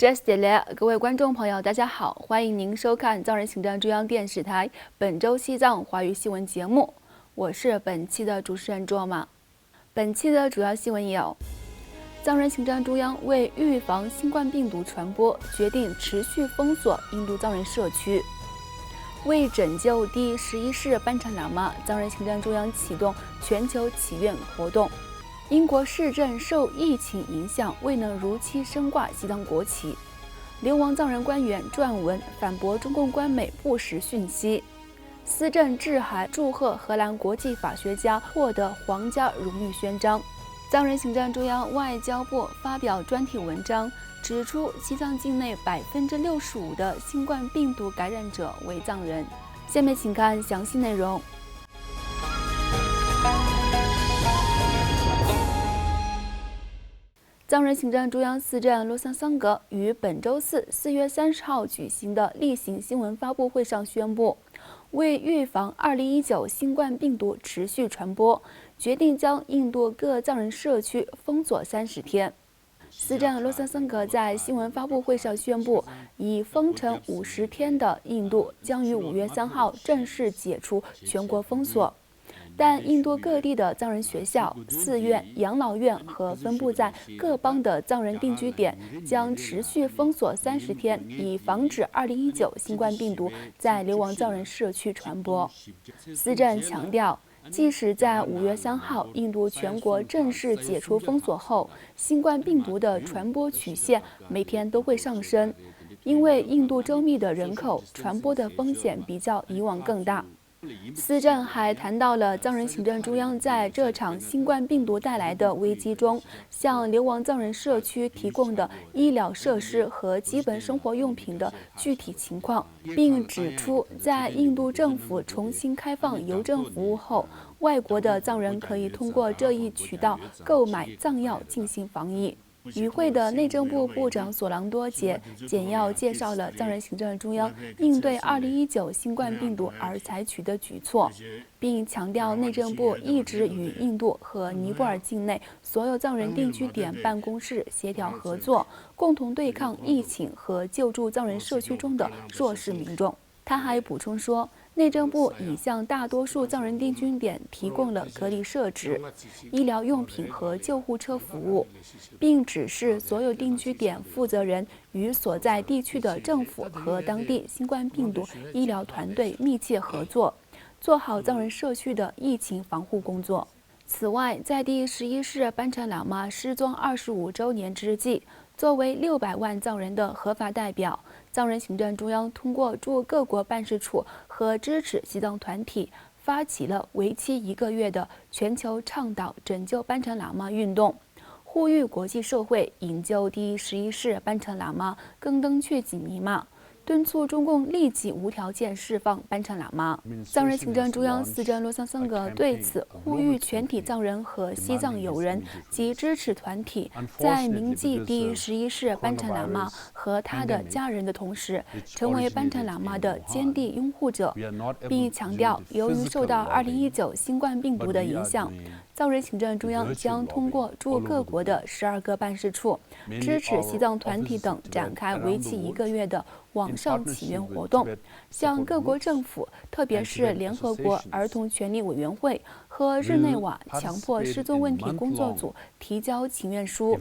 Just Delay，各位观众朋友，大家好，欢迎您收看藏人行政中央电视台本周西藏华语新闻节目，我是本期的主持人卓玛。本期的主要新闻有：藏人行政中央为预防新冠病毒传播，决定持续封锁印度藏人社区；为拯救第11世班禅喇嘛，藏人行政中央启动全球祈愿活动。英国市政受疫情影响，未能如期升挂西藏国旗。流亡藏人官员撰文反驳中共官媒不实讯息。司政致函祝贺荷兰国际法学家获得皇家荣誉勋章。藏人行政中央外交部发表专题文章，指出西藏境内65%的新冠病毒感染者为藏人。下面请看详细内容。藏人行政中央司政洛桑桑格于本周四4月30号举行的例行新闻发布会上宣布，为预防2019新冠病毒持续传播，决定将印度各藏人社区封锁30天。司政洛桑桑格在新闻发布会上宣布，已封城50天的印度将于5月3号正式解除全国封锁。但印度各地的藏人学校、寺院、养老院和分布在各邦的藏人定居点将持续封锁30天，以防止2019新冠病毒在流亡藏人社区传播。司政强调，即使在5月3号印度全国正式解除封锁后，新冠病毒的传播曲线每天都会上升，因为印度周密的人口，传播的风险比较以往更大。司政还谈到了藏人行政中央在这场新冠病毒带来的危机中，向流亡藏人社区提供的医疗设施和基本生活用品的具体情况，并指出，在印度政府重新开放邮政服务后，外国的藏人可以通过这一渠道购买藏药进行防疫。与会的内政部部长索朗多杰简要介绍了藏人行政中央应对2019新冠病毒而采取的举措，并强调内政部一直与印度和尼泊尔境内所有藏人定居点办公室协调合作，共同对抗疫情和救助藏人社区中的弱势民众。他还补充说，内政部已向大多数藏人定居点提供了隔离设置、医疗用品和救护车服务，并指示所有定居点负责人与所在地区的政府和当地新冠病毒医疗团队密切合作，做好藏人社区的疫情防护工作。此外，在第11世班禅喇嘛失踪25周年之际，作为600万藏人的合法代表，藏人行政中央通过驻各国办事处和支持西藏团体，发起了为期1个月的全球倡导拯救班禅喇嘛运动，呼吁国际社会营救第11世班禅喇嘛更登确济尼玛，敦促中共立即无条件释放班禅喇嘛。藏人行政中央司政洛桑桑格对此呼吁全体藏人和西藏友人及支持团体，在铭记第11世班禅喇嘛和他的家人的同时，成为班禅喇嘛的坚定拥护者，并强调，由于受到2019新冠病毒的影响，藏人行政中央将通过驻各国的12个办事处，支持西藏团体等展开为期1个月的网上祈愿活动，向各国政府，特别是联合国儿童权利委员会和日内瓦强迫失踪问题工作组提交请愿书，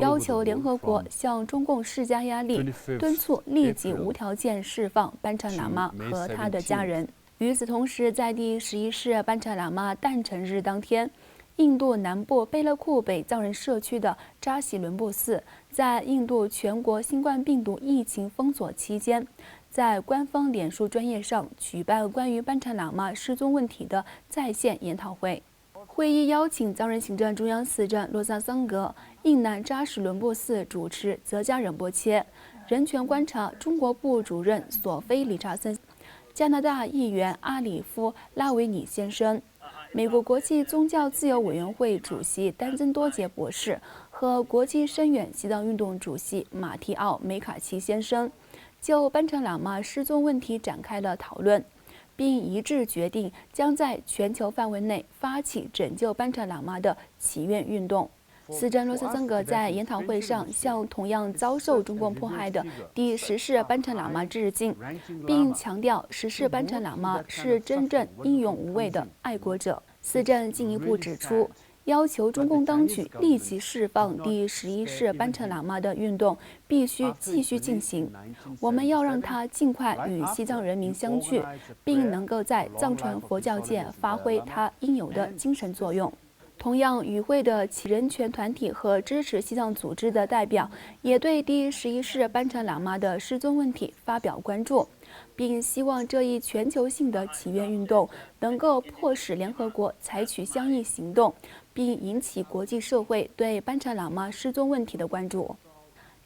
要求联合国向中共施加压力，敦促立即无条件释放班禅喇嘛和他的家人。与此同时，在第11世班禅喇嘛诞辰日当天，印度南部贝勒库北藏人社区的扎西伦布寺，在印度全国新冠病毒疫情封锁期间，在官方脸书专页上举办关于班禅喇嘛失踪问题的在线研讨会。会议邀请藏人行政中央司政洛桑桑格、印南扎什伦布寺主持泽加仁波切、人权观察中国部主任索菲·理查森、加拿大议员阿里夫·拉维尼先生、美国国际宗教自由委员会主席丹增多杰博士和国际深远西藏运动主席马提奥·梅卡奇先生，就班禅喇嘛失踪问题展开了讨论，并一致决定将在全球范围内发起拯救班禅喇嘛的祈愿运动。司政罗森森格在研讨会上向同样遭受中共迫害的第10世班禅喇嘛致敬，并强调10世班禅喇嘛是真正英勇无畏的爱国者。司政进一步指出，要求中共当局立即释放第11世班禅喇嘛的运动必须继续进行。我们要让他尽快与西藏人民相聚，并能够在藏传佛教界发挥他应有的精神作用。同样与会的其人权团体和支持西藏组织的代表也对第11世班禅喇嘛的失踪问题发表关注，并希望这一全球性的祈愿运动能够迫使联合国采取相应行动，并引起国际社会对班禅喇嘛失踪问题的关注。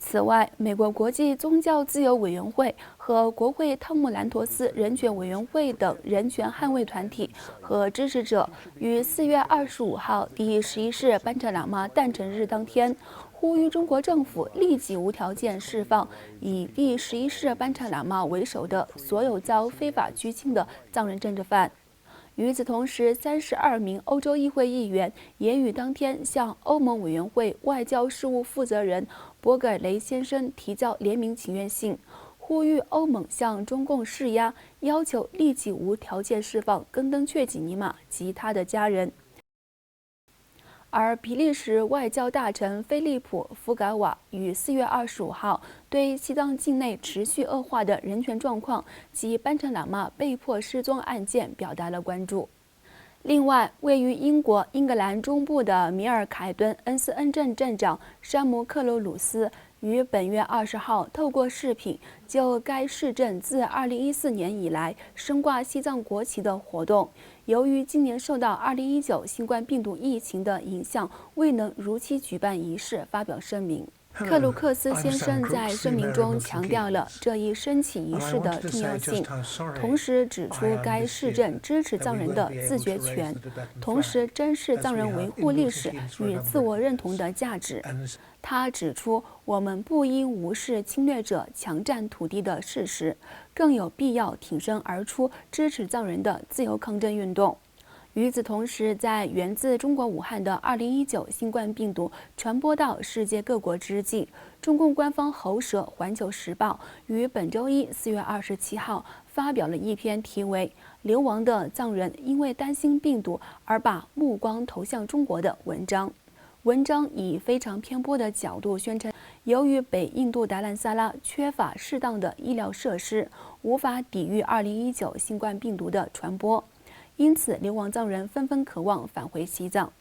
此外，美国国际宗教自由委员会和国会汤姆兰陀斯人权委员会等人权捍卫团体和支持者于4月25号第11世班禅喇嘛诞辰日当天，呼吁中国政府立即无条件释放以第11世班禅喇嘛为首的所有遭非法拘禁的藏人政治犯。与此同时，32名欧洲议会议员也于当天向欧盟委员会外交事务负责人博格雷先生提交联名请愿信，呼吁欧盟向中共施压，要求立即无条件释放根登确吉尼玛及他的家人。而比利时外交大臣菲利普·福格瓦于4月25号对西藏境内持续恶化的人权状况及班禅喇嘛被迫失踪案件表达了关注。另外，位于英国英格兰中部的米尔凯顿恩斯恩镇镇长山姆·克鲁鲁斯于本月20号透过视频就该市镇自2014年以来升挂西藏国旗的活动，由于今年受到2019新冠病毒疫情的影响，未能如期举办仪式，发表声明。克鲁克斯先生在声明中强调了这一升旗仪式的重要性，同时指出该市镇支持藏人的自决权，同时珍视藏人维护历史与自我认同的价值。他指出，我们不应无视侵略者强占土地的事实，更有必要挺身而出，支持藏人的自由抗争运动。与此同时，在源自中国武汉的2019新冠病毒传播到世界各国之际，中共官方喉舌《环球时报》于本周一4月27号发表了一篇题为《流亡的藏人因为担心病毒而把目光投向中国》的文章。文章以非常偏颇的角度宣称，由于北印度达兰萨拉缺乏适当的医疗设施，无法抵御2019新冠病毒的传播。因此，流亡藏人纷纷渴望返回西藏。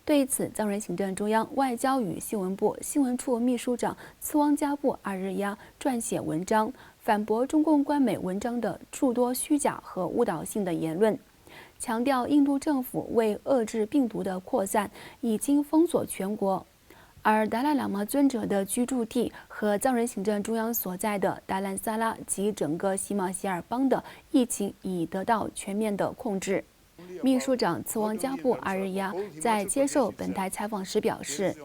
对此，藏人行政中央外交与新闻部新闻处秘书长次旺加布2日撰写文章，反驳中共官媒文章的诸多虚假和误导性的言论，强调印度政府为遏制病毒的扩散，已经封锁全国。而达赖喇嘛尊者的居住地和藏人行政中央所在的达兰萨拉及整个喜马偕尔邦的疫情已得到全面的控制。秘书长次旺加布2日在接受本台采访时表示，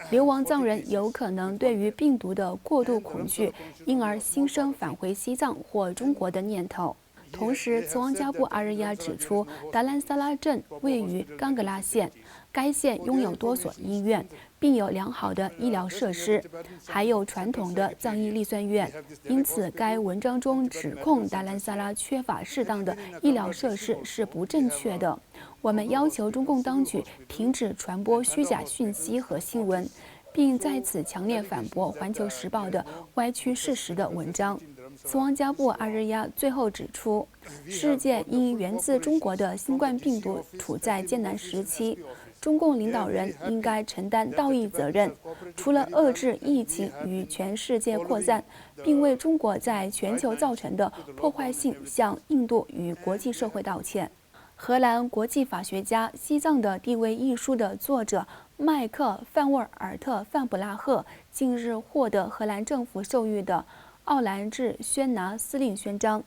流亡藏人有可能对于病毒的过度恐惧，因而心生返回西藏或中国的念头。同时，次旺加布2日指出，达兰萨拉镇位于冈格拉县，该县拥有多所医院，并有良好的医疗设施，还有传统的藏医立算院。因此，该文章中指控达兰萨拉缺乏适当的医疗设施是不正确的。我们要求中共当局停止传播虚假讯息和新闻，并在此强烈反驳《环球时报》的歪曲事实的文章。次旺加布2日最后指出，世界因源自中国的新冠病毒处在艰难时期，中共领导人应该承担道义责任，除了遏制疫情与全世界扩散，并为中国在全球造成的破坏性向印度与国际社会道歉。荷兰国际法学家、西藏的地位一书的作者麦克·范沃尔特·范布拉赫近日获得荷兰政府授予的奥兰治宣拿司令勋章，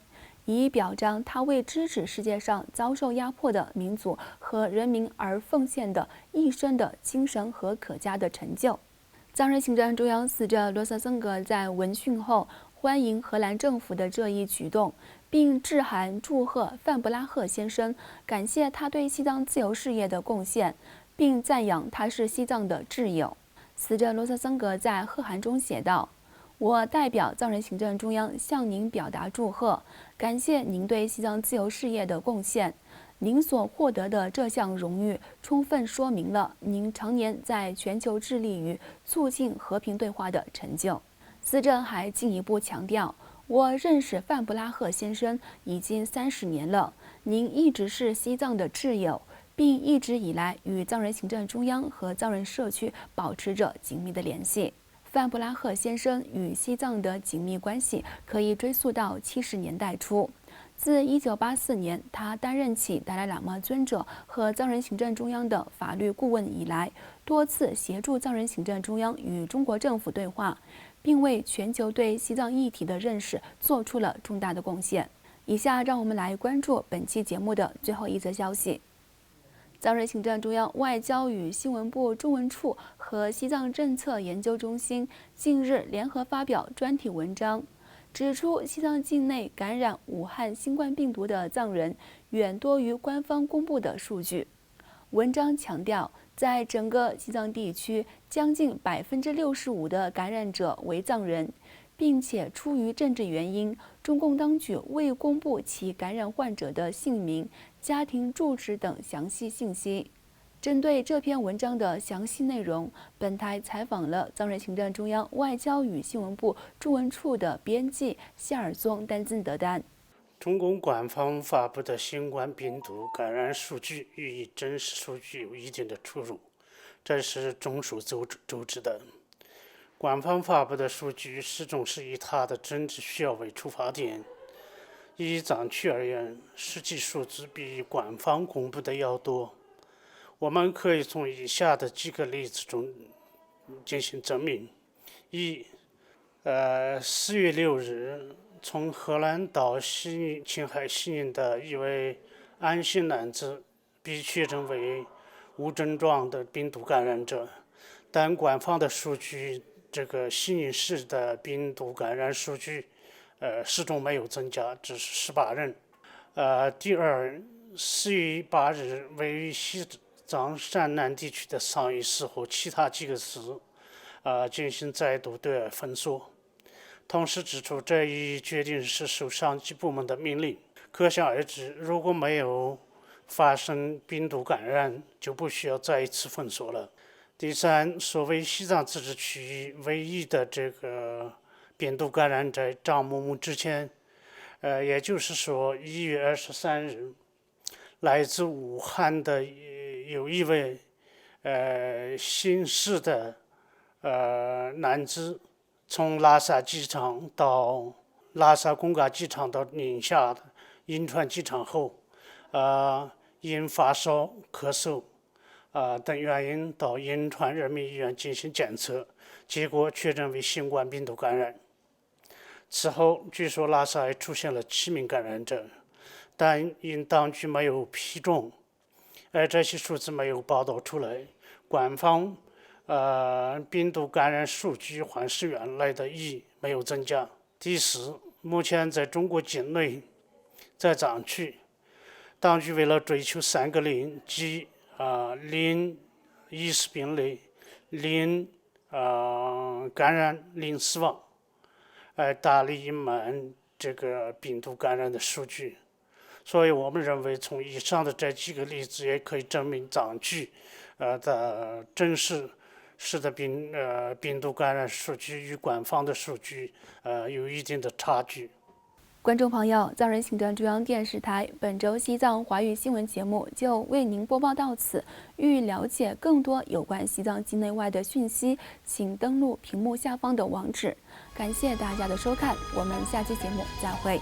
以表彰他为支持世界上遭受压迫的民族和人民而奉献的一生的精神和可嘉的成就。藏人行政中央司政罗萨森格在闻讯后欢迎荷兰政府的这一举动，并致函祝贺范布拉赫先生，感谢他对西藏自由事业的贡献，并赞扬他是西藏的挚友。死者罗萨桑格在贺函中写道：“我代表藏人行政中央向您表达祝贺，感谢您对西藏自由事业的贡献。您所获得的这项荣誉，充分说明了您常年在全球致力于促进和平对话的成就。”死者还进一步强调：“我认识范布拉赫先生已经30年了，您一直是西藏的挚友，并一直以来与藏人行政中央和藏人社区保持着紧密的联系。”范布拉赫先生与西藏的紧密关系可以追溯到70年代初。自1984年他担任起达赖喇嘛尊者和藏人行政中央的法律顾问以来，多次协助藏人行政中央与中国政府对话，并为全球对西藏议题的认识做出了重大的贡献。以下让我们来关注本期节目的最后一则消息。藏人行政中央外交与新闻部中文处和西藏政策研究中心近日联合发表专题文章，指出西藏境内感染武汉新冠病毒的藏人远多于官方公布的数据。文章强调，在整个西藏地区，将近65%的感染者为藏人，并且出于政治原因，中共当局未公布其感染患者的姓名、家庭住址等详细信息。针对这篇文章的详细内容，本台采访了藏人行政中央外交与新闻部中文处的编辑谢尔宗丹增德丹。中共官方发布的新冠病毒感染数据与真实数据有一定的出入，这是众所周知的。官方发布的数据始终是以它的政治需要为出发点。以藏区而言，实际数字比官方公布的要多。我们可以从以下的几个例子中进行证明：一，4月6日，从荷兰到青海西宁的一位安姓男子被确诊为无症状的病毒感染者，但官方的数据，这个西宁市的病毒感染数据，始终没有增加，只是18人。第二，4月8日，位于西藏山南地区的桑伊市和其他几个市，进行再度对外封锁。同时指出，这一决定是受上级部门的命令。可想而知，如果没有发生病毒感染，就不需要再一次封锁了。第三，所谓西藏自治区域唯一的这个病毒感染者张某某之前，也就是说1月23日，来自武汉的有一位姓氏的男子，从拉萨机场到拉萨公嘎机场到宁夏银川机场后，因发烧、咳嗽等原因到银川人民医院进行检测，结果确诊为新冠病毒感染。此后，据说拉萨还出现了7名感染者，但因当局没有批准，而这些数字没有报道出来，官方病毒感染数据还是原来的1，没有增加。第四，目前在中国境内，在藏区，当局为了追求3个零，即零疑似病例、零感染、零死亡，大力隐瞒这个病毒感染的数据。所以我们认为，从以上的这几个例子也可以证明藏区的真实的病毒感染数据与官方的数据有一定的差距。观众朋友，藏人行政中央电视台本周西藏华语新闻节目就为您播报到此。欲了解更多有关西藏境内外的讯息，请登录屏幕下方的网址。感谢大家的收看，我们下期节目再会。